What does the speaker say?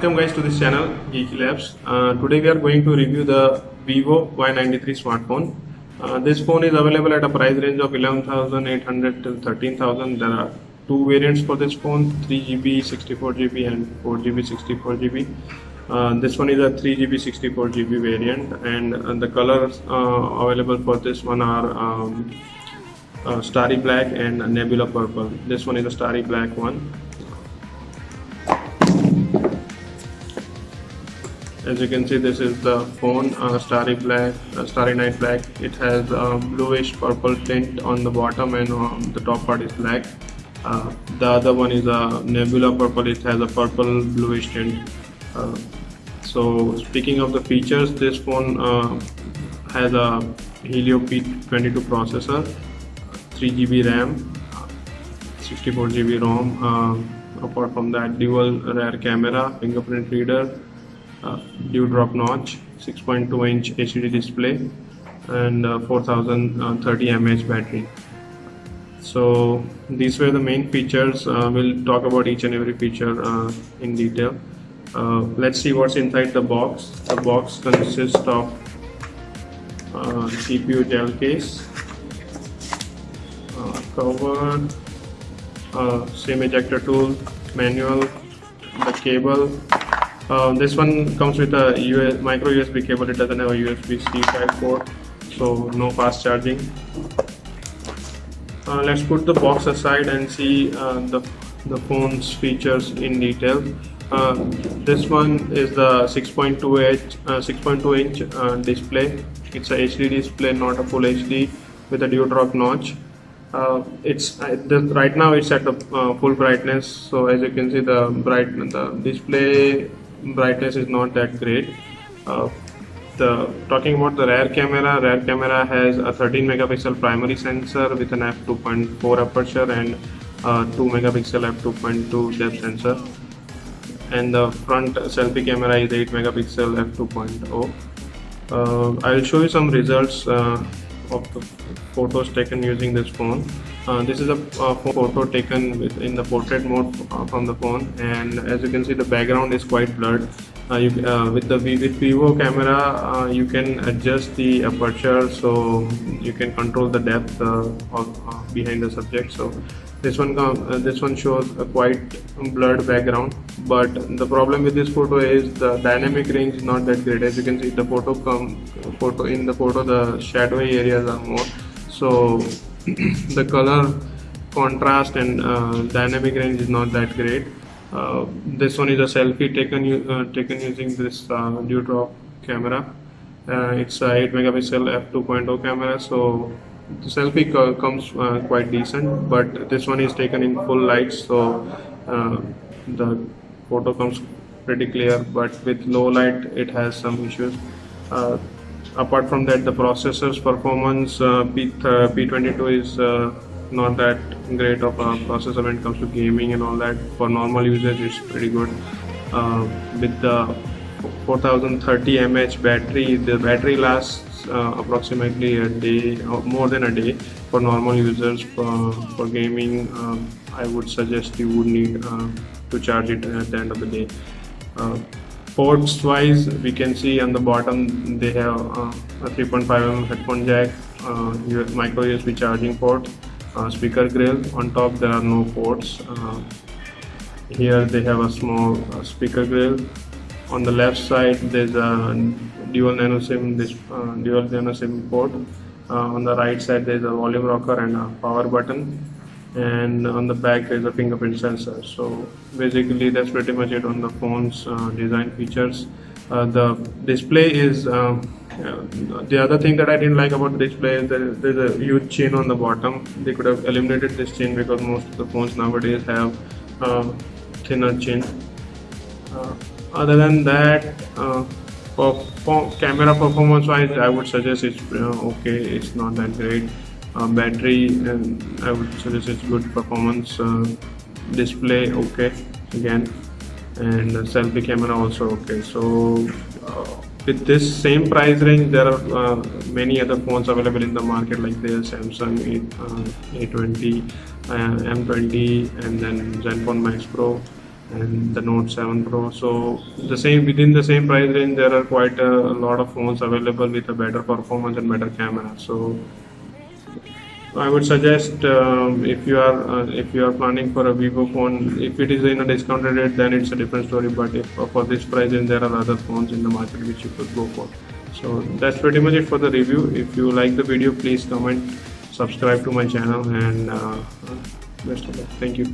Welcome guys to this channel Geeky Labs. Today we are going to review the Vivo y93 smartphone. This phone is available at a price range of 11,800 till 13,000. There are two variants for this phone, 3GB 64GB and 4GB 64GB. This one is a 3GB 64GB variant, and the colors available for this one are Starry black and Nebula purple. This one is a Starry black one. As you can see, this is the phone, Starry black, Starry night black. It has bluish purple tint on the bottom, and the top part is black. The other one is a Nebula purple. It has a purple bluish tint. So speaking of the features, this phone has a Helio P22 processor, 3GB RAM, 64GB ROM. Apart from that, dual rear camera, fingerprint reader, dewdrop notch, 6.2-inch HDD display, and 4030 mAh battery. So these were the main features. We'll talk about each and every feature in detail. Let's see what's inside the box. The box consists of CPU gel case, cover, SIM ejector tool, manual, the cable. This one comes with a micro USB cable. It doesn't have a USB-C type port, so no fast charging. Let's put the box aside and see the phone's features in detail. This one is the 6.2-inch display. It's a HD display, not a full HD, with a dewdrop notch. Right now it's at the full brightness, so as you can see, the display brightness is not that great. Talking about the rear camera has a 13 megapixel primary sensor with an f2.4 aperture and 2 megapixel f2.2 depth sensor, and the front selfie camera is 8 megapixel f2.0. I'll show you some results of the photos taken using this phone. This is a photo taken in the portrait mode from the phone, and as you can see, the background is quite blurred. With Vivo camera, you can adjust the aperture, so you can control the depth behind the subject. So this one shows a quite blurred background, but the problem with this photo is the dynamic range is not that great. As you can see, the photo the shadowy areas are more, so the color contrast and dynamic range is not that great. This one is a selfie taken using this dewdrop camera. It's a 8 megapixel f2.0 camera, so the selfie comes quite decent, but this one is taken in full light, so the photo comes pretty clear, but with low light it has some issues. Apart from that, the processor's performance, P22 is not that great of a processor when it comes to gaming and all that. For normal users, it's pretty good. With the 4030 mAh battery, the battery lasts approximately a day, or more than a day. For normal users, for gaming, I would suggest you would need to charge it at the end of the day. Ports wise, we can see on the bottom they have a 3.5mm headphone jack, micro USB charging port, speaker grill. On top there are no ports. Here they have a small speaker grill. On the left side there's a dual nano SIM port. On the right side there's a volume rocker and a power button, and on the back there's a fingerprint sensor. So basically that's pretty much it on the phone's design features. The display is the other thing that I didn't like about the display is that there's a huge chin on the bottom. They could have eliminated this chin, because most of the phones nowadays have thinner chin. Other than that, for camera performance wise, I would suggest it's okay. It's not that great. Battery, and I would suggest it's good performance. Display okay again, and selfie camera also okay. So with this same price range, there are many other phones available in the market, like the Samsung A20, M20, and then Zenfone Max Pro. and the Note 7 Pro. So the same within the same price range, there are quite a lot of phones available with a better performance and better camera. So I would suggest, if you are planning for a Vivo phone, if it is in a discounted rate, then it's a different story. But if for this price range, there are other phones in the market which you could go for. So that's pretty much it for the review. If you like the video, please comment, subscribe to my channel, and best of luck. Thank you.